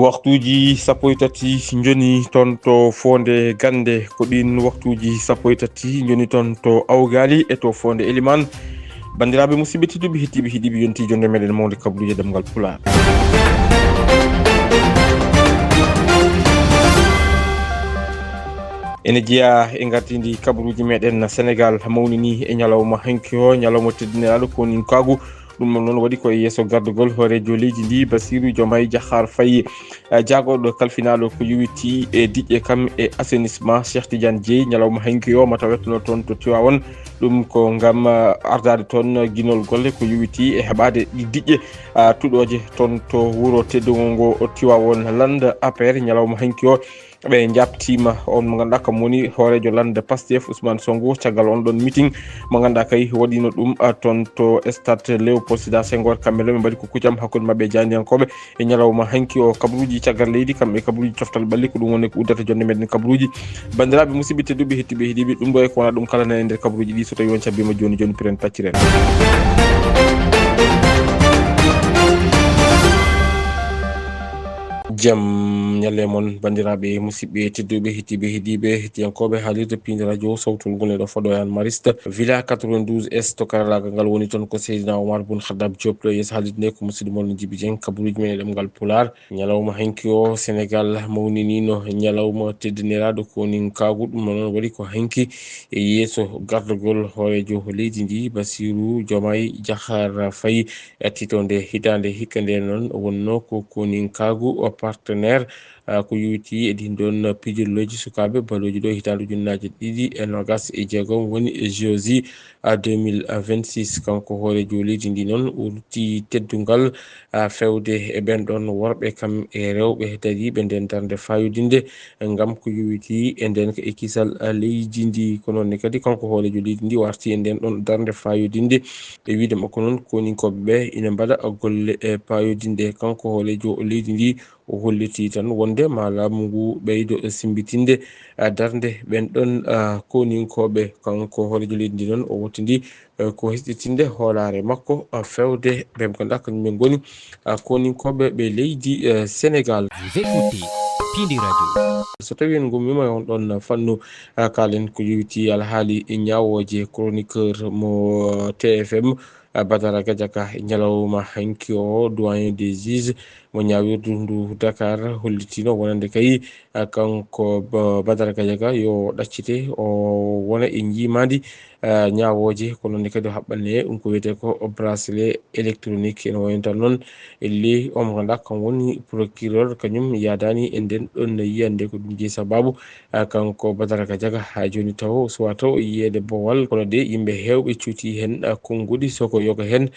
waktuuji sappo e tati joni ton to fonde gande ko ɗin waktuuji sappo e tati joni ton to awgali e to fonde eliman bandiraɓe musidɓe tedduɓe hettiɓe heeɗiɓe yonti jonde meɗen mawde kabaruji ɗemgal pulaar. ene jeeya e gartidi kabaruji meɗen Sénégal mawnini e ñalawma hanki o ñalawma teddiniraɗo koni kagu ɗum noon waɗi koye yesso gardugol hoorejo leydi ndi Bassirou Diomaye Diakhar Faye jaagoɗo kalfinaɗo ko yowiti e diƴƴe kam e assainissement Cheikh Tidiane Dièye ñalawma hanki o mataw wettono toon to Tivaouane ɗum ko ngam ardade toon guinol golle ko yowiti e heɓade ɗi diƴƴe tuɗoje toon to wuuro teddugol ngo Tivaouane Lande APR ñalawma hanki o ɓe jabtima on mo ganduɗa kam woni hoorejo Lande Pastef Ousmane Sonko caggal on ɗon meeting mo ganduɗa kay waɗino ɗum toon to stade Léopold Sédar Senghor kamɓe ɓe mbaɗi ko kuccam hakkude mabɓe jandiyankoɓe e ñalawma hanki o kabaruji caggal leydi kamɓe kabaruji coftal ɓalli ko ɗum woni ko uddata jonde meɗen kabaruji bandiraɓe musidɓe tedduɓe hettiɓe heeɗiɓe ɗum ɗo e ko wona ɗum kala nane nder kabaruji ɗi so tawi on cabbima joni joni piren pacciren. jam ñalle mon bandiraɓe musidɓe tedduɓe hettiɓe heeɗiɓe hettiyankoɓe haalirde pinde radio sawtol ngol ɗo Fodoyan Mariste villa 92 S to karalagal ngal woni toon ko Seydina Oumar Boun Khaddam Diop yesso haalirde nde ko musidɗo moon Djiby Dieng kabaruji men e ɗemgal Pulaar. ñalawma hanki o Sénégal mawninino ñalawma teddiniraɗo koni kagu ɗum noon waɗi ko hanki e yesso gardugol hoorejo leydi ndi Bassirou Diomaye Diakhar Faye attitonde hitande hikka nde noon wonno ko koni kagu partenaire ko yowiti e ɗin ɗon pijirloji sukaɓe baloji ɗo hitande ujunnaje 2026 woni JOJ 2026 kanko hoorejo leydi ndi noon urti teddungal fewde e ɓen ɗon worɓe kam e rewɓe dariɓe nden darde fayodinde ngam ko yowiti e nden ko ekisal leydi ndi ko noonne kadi kanko hoorejo leydi ndi warti e nden ɗon darde fayodinde e wiide makko noon koninkoɓeɓe ina mbaɗa golle e payodinde kanko hoorejo leydi ndi o holliti tan wonde ma laamu ngu ɓeydo simbitinde darde ɓen ɗon koninkoɓe kanko hoorejo leydi ndi noon o wottidi ko hesɗitinde hoolare makko fewde ɓe ganduɗa kañumen goni koninkoɓe ɓe leydi Sénégal. So tawi en gummima on ɗon fannu kalen ko yowiti alhaali ñawoje chroniqueur mo TFM Badara Gadiaga ñalawma hanki o doyen des juges mo ñawirdu ndu Dakar hollitino wonande kay kanko Badara Gadiaga yo ɗaccite o wona e jimadi ñawoje ko noon kadi haɓɓanne ɗum ko wiyete ko bracelet électronique ene wayno tan noon elli omo ganduɗa kam woni procureur kañum yadani e nden ɗon yiyande ko ɗum jeeyi sababu kanko Badara Gadiaga ha joni taw suwa taw yiyede bowal kono de yimɓe hewɓe cuuti hen konngudi soko yoga hen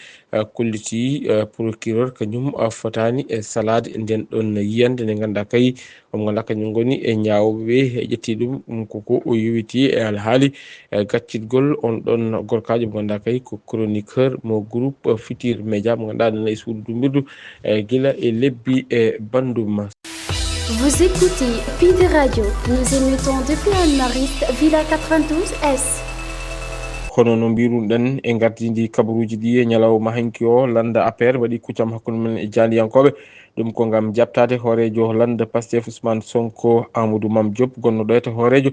kolliti procureur kañum fotani e salade e nden ɗon yiyande nde ganduɗa kay omo ganduɗa kañum goni e ñawɓe e ƴetti ɗum koko o yowiti e alhaali gaccitgol on ɗon gorkajo mo ganduɗa kay ko chroniqueur mo groupe Futurs Médias mo ganduɗa nana e suudu dumbirdu guila e lebbi e bandum. Vous écoutez Pinde Radio, nous émettons depuis Anne-Mariste, Villa 92 S. kono no mbiruɗen e gardidi kabaruji ɗi e ñalawma hanki o Lande APR waɗi kuccam hakkude men e jandiyankoɓe ɗum ko ngam jabtade hoorejo Lande Pastef Ousmane Sonko Amadou Mame Diop gonnoɗo to hoorejo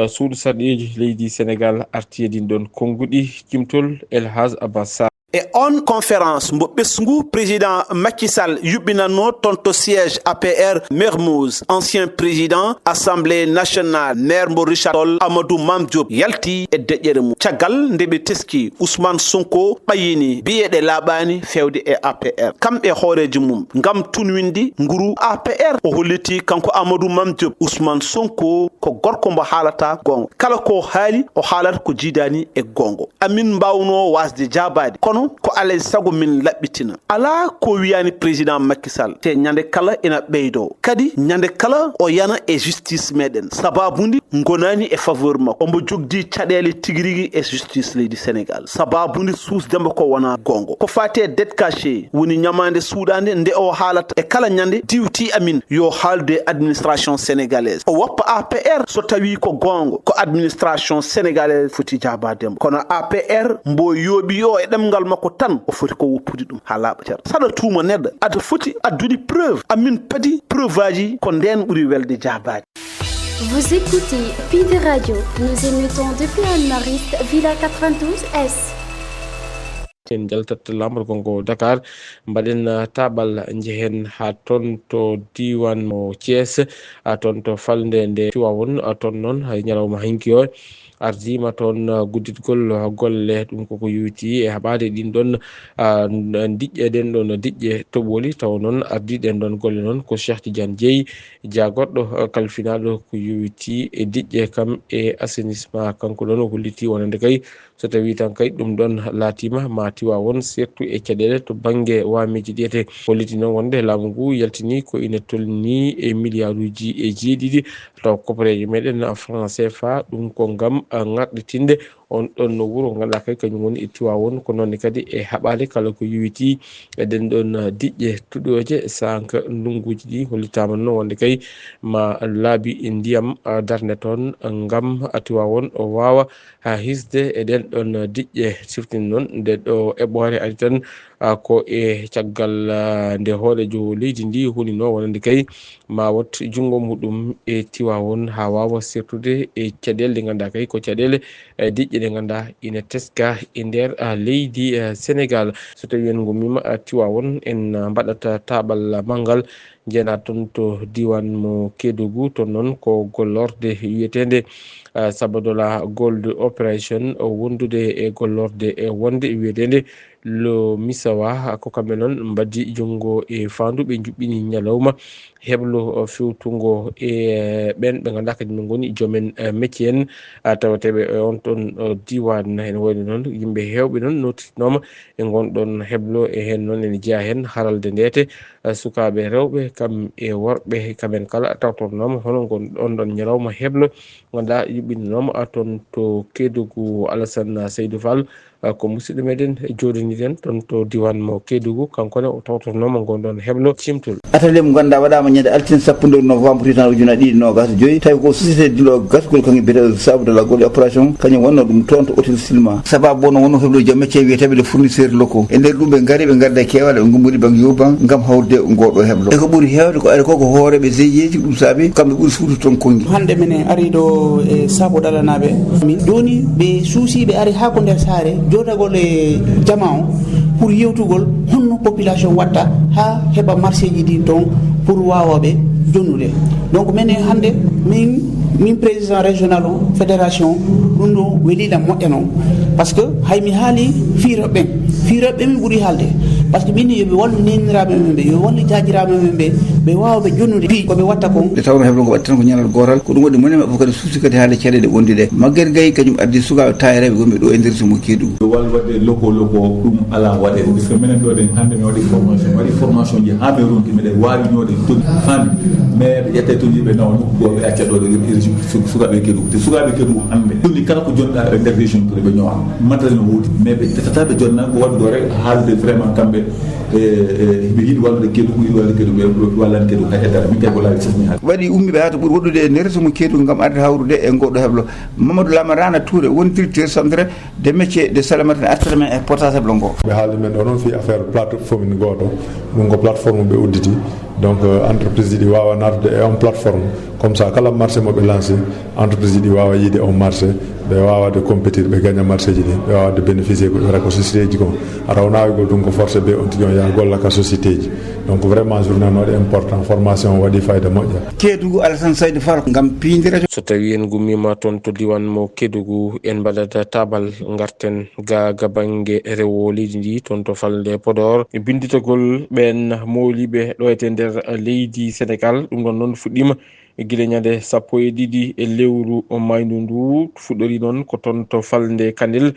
suudu sarɗeji leydi Sénégal arti e ɗin ɗon konguɗi cimtol Elhaj Abbas. Et on conférence mbo ɓesgu président Macky Sall yuɓɓinanno toon to siège APR Mermoz ancien président assemblée nationale maire mbo Richard Toll Amadou Mame Diop yalti e deƴƴere mum caggal nde ɓe teski Ousmane Sonko ɓayini biyeɗe laaɓani fewde e APR kamɓe hooreji mum ngam tunwindi nguru APR o holliti kanko Amadou Mame Diop Ousmane Sonko ko gorko mbo haalata gonga kala ko haali o haalata ko jiidani e gongo amin mbawno wasde jabade kono ko alay sago min laɓɓitina ala ko wiyani président Macky Sall te ñande kala ina ɓeydo kadi ñande kala o yana e justice meɗen sababundi gonani e faveur makko ombo jogdi caɗele tigirigui e justice leydi Sénégal sababundi suusdemba ko wona gongo ko fati e dette caché woni ñamande suuɗande nde o haalata e kala ñande diwti amin yo haalde administration sénégalaise o woppa APR so tawi ko gongo ko administration sénégalaise foti jabademo kono APR mbo yooɓi yo e ɗemgal makko tan o foti ko woppude ɗum ha laaɓa ceerno. saɗa tuuma neɗɗo aɗa foti addude preuve. amin padi preuve aji ko nden ɓuuri welde jaabaji. Vous écoutez Pide Radio. Nous émettons depuis Anne-Mariste, Villa 92S. en jaltat lamar gongo Dakar mbaɗen tabal jehen ha ton to diwan mo Thiès ton to falde nde Tiwawon ton noon hay ñalawma hanki o ardima toon gudditgol golle ɗum koko yuti e haɓade ɗin ɗon diƴƴe ɗen ɗon diƴƴe toɓoli taw noon ardiɗen ɗon golle noon ko Cheikh Tidiane Dieye jagoɗɗo kalfinaɗo ko yuti e diƴƴe kam e assainissement kanko ɗon o holliti wonande kay so tawi tan kay ɗum ɗon laatima ma Tiwawon surtout e caɗele to banggue wamiji ɗiyete holliti noon wonde laamu ngu yaltini ko ina tolni e milliard uji e jeeɗiɗi taw kopareje meɗen franc CFA ɗum ko ngam ŋarɗitinde on ɗon wuro ganduɗa kay kañum woni e Tiwawon ko noonne kadi e haɓade kala ko yuwiti eɗen ɗon diƴƴe tuɗoje sanka ndunguji ɗi hollitama noon wonde kay ma laabi ndiyam darde toon ngam Tiwawon o wawa hisde eɗen ɗon diƴƴe siftini noon nde ɗo eɓɓore ari tan ko e caggal nde hoolejo leydi ndi hunino wonande kay ma wat jungo muɗum e Tiwawon ha wawa sertude e caɗele ɗe ganduɗa kay ko caɗele diƴƴe ɗe ganduɗa ina teska e nder leydi Sénégal. so tawi en gummima Tiwawon en mbaɗata tabal manggal jeena toon to diwan mo Kédougou toon noon ko gollorde wiyetede Sabadola Gold Operation wondude e gollorde e wonde wiyetede lo Misawa ko kamɓe noon mbaddi jungo e fandu ɓe juɓɓini ñalawma heblo fewtungo e ɓen ɓe ganduɗa kadi no goni joomen métier en tawateɓe on toon diwan hen wayno noon yimɓe hewɓe noon notitinoma e gonɗon heblo e hen noon ene jeeya hen haralde ndete sukaɓe rewɓe kam e worɓe kamen kala tawtornoma hono on ɗon ñalawma heblo ganduɗa yuɓɓinoma toon to Kédougou. Alassane Seydou Fall ko musidɗo meɗen joɗaniɗen toon to diwan mo Kédougou kankone o tawtornoma gonɗon heblo cimtol. atelier mo ganduɗa waɗama ñande altine 12 novembre 2025 tawi ko société dilo gasgol kañum biyete Sabadola Gold Operation kañum wonno ɗum toon to hôtel Silma sababu wonno wonno heblo joom métier wiyeteɓe les fournisseurs locaux e nder ɗum ɓe gaari ɓe garda kewale ɓe gummori banggue yoban gam hawde goɗo heblo e ko ɓuuri hewde ko ari koko hooreɓe GIE ɗum saabi kamɓe ɓuuri suudu toon kongi hande minen ari ɗo e Sabadola naɓe min joni ɓe suusi ɓe ari ha ko nder saare jodagol e jama o pour yewtugol honno population watta ha heɓa marché ji ɗin toon pour wawaɓe jonnude. donc minen hande min président régional o fédération ɗum ɗo welila moƴƴa noon par ce que haymi haali fiiroɓe min ɓuuri haalde par ce que min yoɓe wallu neniraɓe men ɓe yo wallu jajiraɓe men ɓe wawaɓe jonnude pi koɓe watta kon nde tawno heblo ngo waɗi tan ko ñalal gotal ko ɗum waɗi moni mabɓe kadi suusi kadi haale caɗele wonde ɗe Maguette Gaye kañum addi sukaɓe tayareɓe gonɓe ɗo e nder so mo Kédougou wal wadde loko ɗum ala waɗe par ce que minen ɗo ɗen hande mi waɗi formation ji ha ɓe ronki miɗen wawi ñoɗe toon fami mais ɓe ƴette toon yiɓe nawa nokkugoɓe acca ɗo ɗo sukaɓe Kédougou te sukaɓe Kédougou hande tonni kala ko jonɗa e nder région pour ɓe ñowa matériel no woodi mais ɓe tefata ɓe jonna ko waɗi ɗo rek haalde vraiment kamɓe ɓe yiiɗi wallude Kédougou yiiɗi wallude Kédougou wallani Kédougou hay heddara min kay ko laawi sefni haade waɗi ummiɓe hata ɓuuri woɗɗude e nder somo Kédougou gam arde hawrude e goɗɗo heblo. Mamadou Lamarana Touré woni directeur centre de métier de salamata artisanat e portage heblo ngo ɓe haalde men ɗo noon fi affaire plateforme goto ɗum ko plateforme ɓe udditi donc entreprise ɗi wawa natde e on plateforme comme ça kala marché moɓe lancé entreprise ɗi wawa yiide on marché ɓe wawade compétir ɓe gagna marché ji ɗi ɓe wawade bénéficier ko wiyata ko société ji ko araw nawigol ɗum ko forcé ɓe on tigui on yaha golla ka société ji donc vraiment journée no waɗi important formation waɗi fayida moƴƴa. Kédougou Alassane Seydou Fall gam pindira so tawi en gummima toon to diwan mo Kédougou en mbaɗata tabal garten ga banggue rewo leydi ndi toon to falde Podor binditagol ɓen mawliɓe ɗo ete nder leydi Sénégal ɗum ɗon noon fuɗɗima guila ñande 12 e lewru maydu ndu fuɗɗori noon ko toon to falde Kanel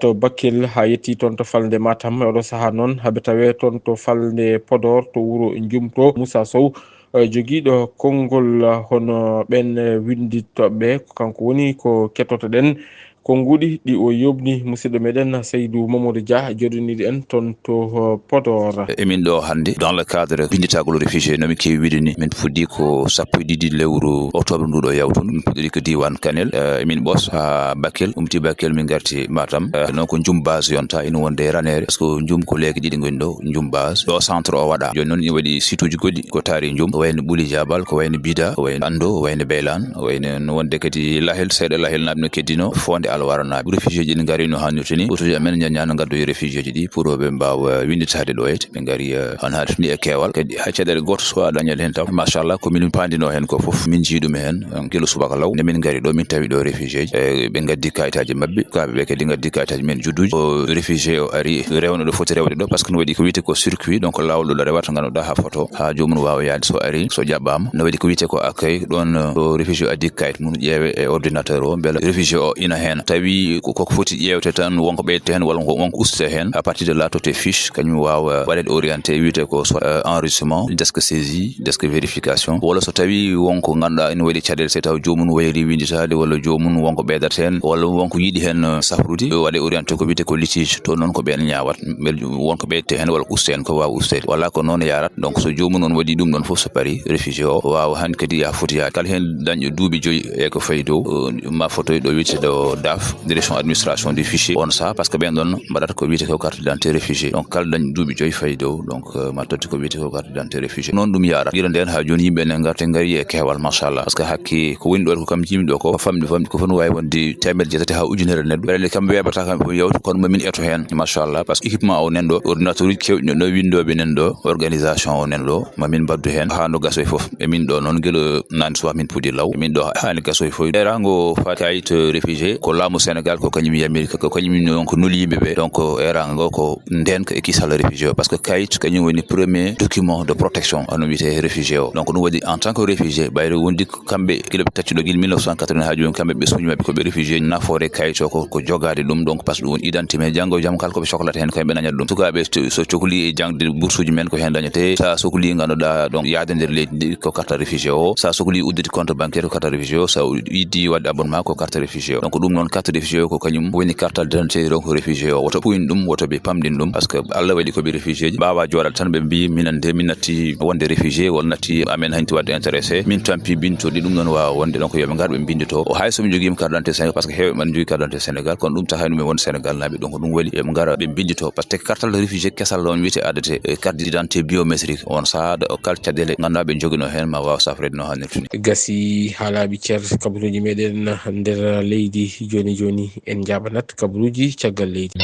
to Bakel ha yetti toon to falde Matam oɗo saaha noon haaɓe tawe toon to falde Podor to wuuro Jumto Moussa Sow joguiɗo konngol hono ɓen windittoɓe kanko woni ko kettoto ɗen ko ngudi ɗi o yobni musidɗo meɗen Seydou Mamadou Dia joɗinidi en toon to Podor. Emin ɗo hande dans le cadre binditagol réfugié nomi kewi wiide ni min fuɗɗi ko 12 lewru octobre nduɗo yawtu min puɗɗori ko diwan Kanel emin ɓos ha Bakel umti Bakel min garti Matam non ko jum base yonta ina wonde ranere par ce que jum ko leyki ɗiɗi goni ɗo jum base ɗo centre o waɗa joni noon ina waɗi site uji goɗɗi ko taari jum ko wayno Ɓuuli Jabal ko wayno Bida ko wayno Ando ko wayno Beylan ko wayno no wonde kadi Lahel seeɗa Lahel naɓe no keddino Fonde Alwara naɓe réfugié ji ɗi gari no hannirta ni autorité amen ñañano gaddoyi réfugié ji ɗi pour ɓe mbawa winditade ɗo ete ɓe gari han haati ni e keewal kadi hay caɗele goto so a dañal hen taw machallah ko min pandino hen ko foof min jiiɗum hen kilo subaka law nde min gari ɗo min tawi ɗo réfugié ji ɓe gaddi kayitaji mabɓe kaɓe ɓe kadi gaddi kayitaji men judduji o réfugié o ari rewno ɗo foti rewde ɗo par ce que no waɗi ko wiyete ko circuit donc lawol ɗo rewata ganduɗa ha photo ha jomum wawa yaade so ari so jaɓɓama no waɗi ko wiyete ko accueil ɗon o réfugié addi kayit mum ƴeewe e ordinateur o beela réfugié o ina hen tawi koko foti ƴewte tan wonko ɓeydete hen walla wonko ustete hen à partir de là to te fiche kañum wawa waɗede orienté wiyete ko soit enregistrement desk saisie desk vérification walla so tawi wonko ganduɗa ina waɗi caɗele so taw jomum wayri winditade walla jomum wonko ɓeydata hen walla wonko yiiɗi hen safrude waɗe orienté ko wiyete ko litige to noon ko ɓen ñawat beele wonko ɓeydete hen walla uste hen ko wawa ustede walla ko noon yarat donc so jomum noon waɗi ɗum ɗon foof so paari réfugié o wawa han kadi ya foti yaade kala hen dañƴo duuɓi 5 e ko fayi dow ma photo ɗo wiyete ɗo DAF direction administration du fichier on ça parce que ɓen ɗon mbaɗata ko wiyete ko carte d'identité réfugié donc kala dañƴo duuɓi 5 fayi dow donc ma totti ko wiyete ko carte d'identité réfugié noon ɗum yara ira nden ha joni yimɓe ne garte gari e kewal machallah par ce que hakke ko woni ɗo ko kam jimi ɗo ko famde ko fon wawi wonde 100 ha ujunere neɗɗo ɓerende kamɓe weɓata kamɓe ko yawtu kono mamin eto hen machallah par ce que équipement o nen ɗo ordinateur uji kewɗi no windoɓe nen ɗo organisation o nen ɗo mamin baddu hen ha no gasoy foof emin ɗo noon gueɗo nani sowa min puɗi law emin ɗo hani gasoy foof erango fati kayit réfugié ko laamu Sénégal ko kañum yamiri ko kañum non ko nuli yimɓeɓe donc erango ko ndenka e kisal réfugié parce que kayit kañum woni premier document de protection ano wiyete réfugié o donc ɗum waɗi en tant que réfugié ɓayre wondi kamɓe kiloɓe taccuɗo guil 1980 ha joni kamɓe ɓe suñi mabɓe koɓe réfugié nafoore kayit o ko jogade ɗum donc par ce que ɗum woni identité men janggo e jaam kala koɓe cohlata hen koyeɓe dañat ɗum sukaɓe so cohli e jangde bourse uji men ko hen dañete sa sohli ganduɗa donc yaade nder leydi ndi ko carte réfugié o sa sohli uddude compte bancaire ko carte réfugié o sa yiddi wadde abonnement ko carte réfugié o donc ɗum noon carte réfugié o ko kañum woni carte d'identité donc réfugié o woto ɓuyni ɗum woto ɓe pamɗin ɗum par ce que Allah waɗi koɓe réfugié ji mbawa joɗade tan ɓe mbi minen de min natti wonde réfugié walla natti amen hanti wadde intéressé min tampi bintoɗi ɗum noon wawa wonde donc yoɓe gar ɓe bindito o hay somi joguima carte d'identité Sénégal par ce que heewɓe man jogui carte d'identité Sénégal kono ɗum tahay ɗum e wonde Sénégal naɓe donc ɗum waɗi yoɓe gara ɓe bindito par ce que carte réfugié kesal on wiyete addete carte d'identité biométrique on sahada o kala caɗele ganduɗa ɓe joguino hen ma wawa safrede no hannirta ni gasi haalaɓe ceer kabaruji meɗen nder leydi joni en jaɓanat kabaruji caggal leydi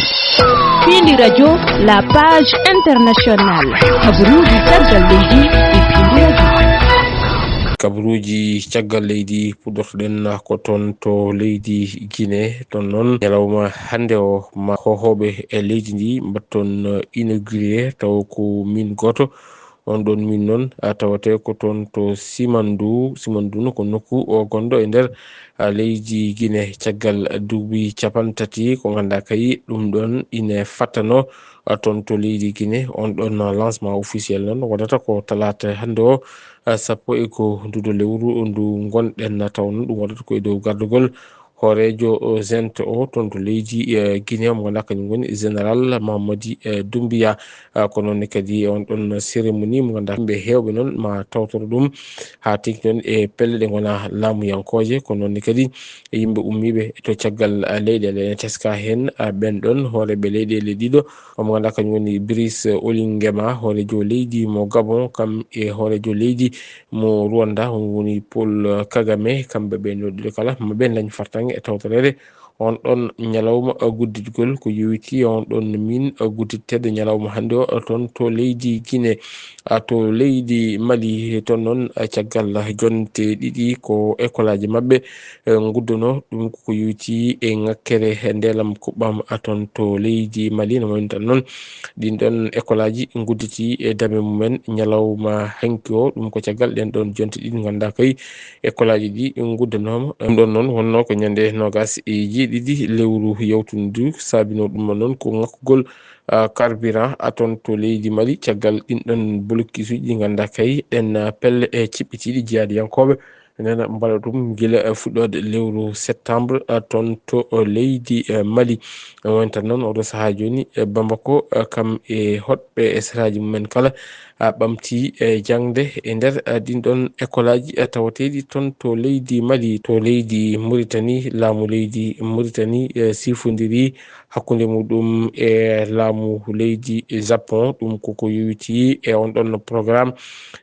Pindi Radio, la page internationale. Kabaruji caggal leydi e Pindi Radio. kabaruji caggal leydi puɗɗortoɗen ko toon to leydi Guinée toon noon ñalawma hande o ma hohoɓe e leydi ndi mbatton inauguré taw ko min goto on ɗon min noon tawate ko toon to Simandou ko nokku o gonɗo e nder leydi Guinée caggal duuɓi 30 ko ganda kay ɗum ɗon ina fattano toon to leydi Guinée on ɗon lancement officiel noon waɗata ko talata hande o 10 nduɗo lewru ndu gonɗen taw noon ɗum waɗata ko e dow gardugol horejo zente o toon to leydi Guinée mo ganduɗa kañum woni général Mamadi Doumbia ko noon kadi on ɗon cérémonie mo ganduɗa yimɓe hewɓe noon ma tawtoro ɗum ha tigui noon e pelle ɗe gona laamuyankoje ko noon kadi yimɓe ummiɓe to caggal leyɗele ene teska hen ɓen ɗon hooreɓe leyɗele ɗiɗo mo ganduɗa kañum woni Brice Oligui hoorejo leydi mo Gabon kam e hoorejo leydi mo Rwanda woni Paul Kagame kamɓe ɓe ɗiɗo kala maɓe dañ fartange e tawtorede on ɗon ñalawma gudditgol ko yowiti on ɗon min guddittede ñalawma hande o toon to leydi Guinée to leydi Mali toon noon caggal jonte ɗiɗi ko école aji mabɓe guddono ɗum ko yowiti e ngakkere ndelam kuɓɓam toon to leydi Mali no woni tan noon ɗin ɗon école aji gudditi e dame mumen ñalawma hanki o ɗum ko caggal ɗen ɗon jonte ɗiɗi ganda kay école aji ɗi guddanoma ɗum ɗon noon wonno ko ñande nogas e jeeɗiɗi lewru yawtundu sabino ɗum noon ko ngakkugol carburant toon to leydi Mali caggal ɗin ɗon blocus uji ɗi ganda kay ɗen pelle e ciɓɓitiɗi jeyadiyankoɓe nena mbala ɗum gila fuɗɗode lewru septembre ton to leydi Mali wonta noon oɗo saha joni Bamako kam e hoɗɓe e seraji mumen kala ɓamti jangde e nder ɗin ɗon école aji tawateɗi ton to leydi Mali to leydi Mauritanie laamu leydi Mauritanie sifodiri hakkunde muɗum e laamu leydi Japon ɗum koko yowiti e on ɗon programme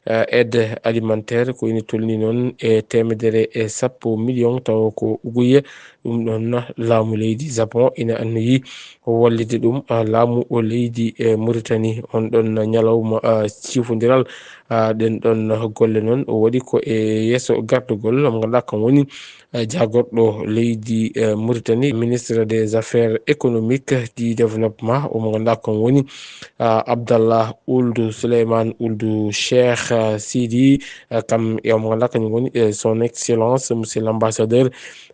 aide alimentaire ko ina tolni noon e 110 million taw ko uguye ɗum ɗon laamu leydi Japon ina annoyi wallide ɗum laamu o leydi Mauritanie on ɗon ñalawma cifodiral ɗen ɗon golle noon o waɗi ko e yesso gardugol mo ganduɗa kam woni jagorɗo leydi Mauritanie ministre des affaires économiques du développement omo ganduɗa kam woni Abdallah Ould Souleymane Ould Cheikh Sidi kam e omo ganduɗa kañum woni son excellence monsieur l'ambassadeur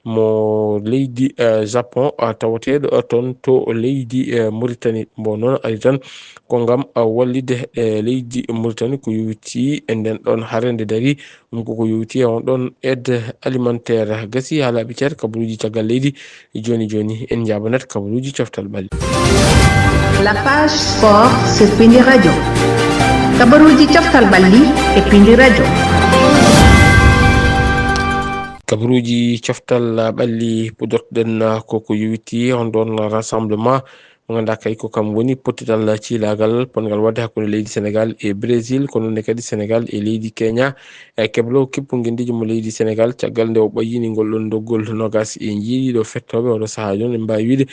mo leydi Japon tawateɗo ton to leydi Mauritanie mbo noon ari tan ko ngam wallide leydi Mauritanie ko yowiti e nden ɗon harende dari ɗum koko yowiti e on ɗon aide alimentaire gasi ha laaɓi ceer kabaruji caggal leydi joni en jabanat kabaruji coftal ɓalli. La page sport sur Pindi Radio. Kabaruji coftal ɓalli e Pindi Radio. Kabaruji coftal ɓalli pudortoɗen koko yowiti on ɗon rassemblement mo ganduɗa kay ko kam woni pottital cilagal pongal wadde hakkude leydi Sénégal e Brésil ko noonne kadi Sénégal e leydi Kenya e keblo kippuguindiji mo leydi Sénégal caggal nde o ɓayini ngol ɗon doggol nogas e jiiɗiɗo fettoɓe oɗo saaha joni en mbawi wiide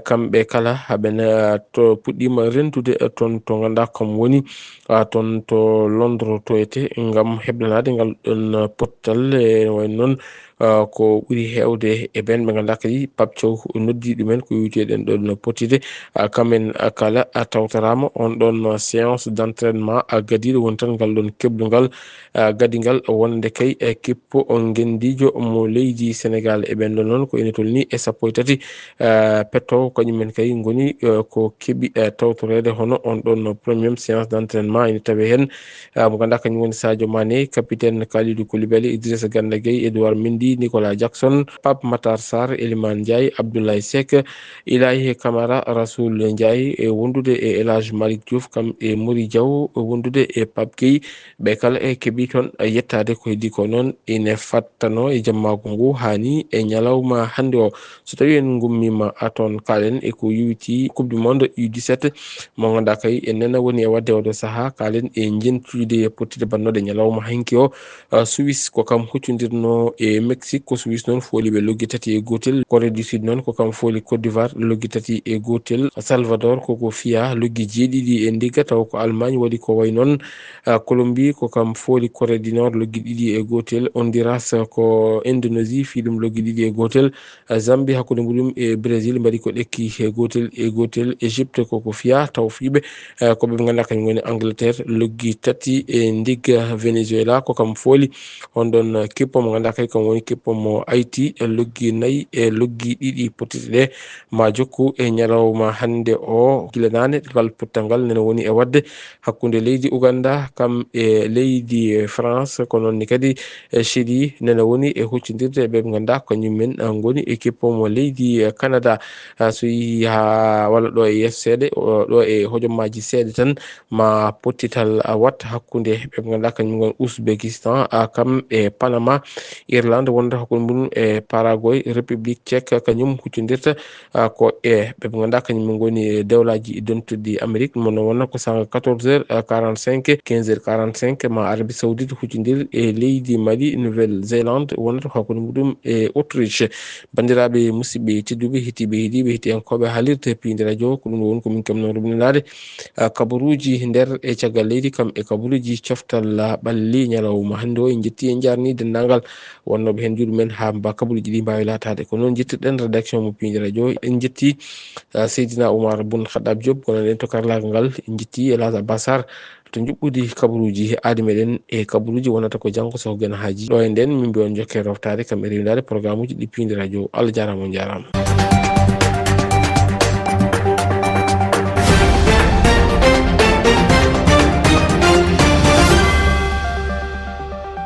kamɓe kala haɓene to puɗɗima rentude toon to ganduɗa kam woni toon to Londres to ete ngam heblanade ngal ɗon pottal e wayno noon ko ɓuri hewde e ɓen ɓe ganduɗa kadi Pape Thiaw noddi ɗumen ko yewteɗen ɗon pottide kamen kala tawtarama on ɗon séance d'entraînement gadiɗo woni tan ngal ɗon keblugal gadigal wonde kay kippo on gendijo mo leydi Sénégal e ɓen ɗon noon ko ene tolni e 13 petto kañumen kay goni ko keeɓi tawtorede hono on ɗon première séance d'entraînement ene tawe hen mo ganduɗa kañum woni Sadio Mané capitaine Kalidou Koulibaly Idrissa Gana Gueye Edouard Mendy Nicolas Jackson Pape Matar Sarr Elimane Ndiaye Abdoulaye Seck Ilahi Camara Rasoul Ndiaye e wondude e El Hadji Malick Diouf kam e Mori Diaw wondude e Pape Gueye ɓe kala e keeɓi toon yettade ko heddi ko noon ine fattano e jammago ngu hani e ñalawma hande o so tawi en gummima toon kalen e ko yowiti coupe du monde U17 mo ganduɗa kay en nena woni e wadde oɗo saaha kalen e jentude pottide bannode ñalawma hanki o Suisse ko kam huccodirno e Mexique ko Suisse noon fooli ɓe loggi 3-1 Corée du Sud noon ko kam fooli Côte d'Ivoire loggi 3-1 Salvador koko fiya loggi 7 e ndigga taw ko Allemagne waɗi ko way noon Colombie ko kam fooli Corée du Nord loggi 2-1 Honduras ko Indonésie fi ɗum loggi 2-1 Zambie hakkude muɗum e Brésil mbaɗi ko ɗekki 1-1 Égypte koko fiya taw fiɓe ko ɓe ganduɗa kañum woni Angleterre loggi 3 e ndigga Venezuela ko kam fooli on ɗon kippo mo ganduɗa kay kam woni kippo mo Haïti loggi 4 e loggi 2 pottite ɗe ma jokku e ñalawma hande o gila nane ngal pottal ngal nene woni e wadde hakkude leydi Uganda kam e leydi France ko noon ni kadi Chili nene woni e huccodirde ɓe ganduɗa kañumen goni e kippo mo leydi Canada so yi ha walla ɗo e yesso seeɗa ɗo e hojommaji seeɗa tan ma pottital watta hakkude ɓe ganduɗa kañum gon Ouzbékistan kam e Panama Irlande wonda hakkude muɗum e Paraguay République tchèque kañum huccodirta ko e ɓe ganduɗa kañum goni dewlaji dontuɗi Amérique mono wonna ko sanga 14h45 15h45 ma Arabie Saoudite huccodir e leydi Mali Nouvelle-Zélande wonata hakkude muɗum e Autriche bandiraɓe musidɓe tedduɓe hettiɓe heeɗiɓe hettiyankoɓe haalirde Pindi Radio ko ɗum woni komin kemno rubninade kabaruji nder e caggal leydi kam e kabaruji coftal ɓalli ñalawma hande o en jetti en jarni dendagal wonnoɓe hen juuɗumen ha mba kabaruji ɗi mbawi latade ko noon jettirɗen rédaction mo Pindi Radio en jetti Seydina Oumar Boun Khaddab Diop kono en to karlagal ngal en jetti Elhadj Abbas Sarr to juɓɓudi kabaruji aadi meɗen e kabaruji wonata ko janggo soko gana haaji ɗo e nden min mbi on jokke roftade kam e rewidade programme uji ɗi Pindi Radio Allah jarama on jarama.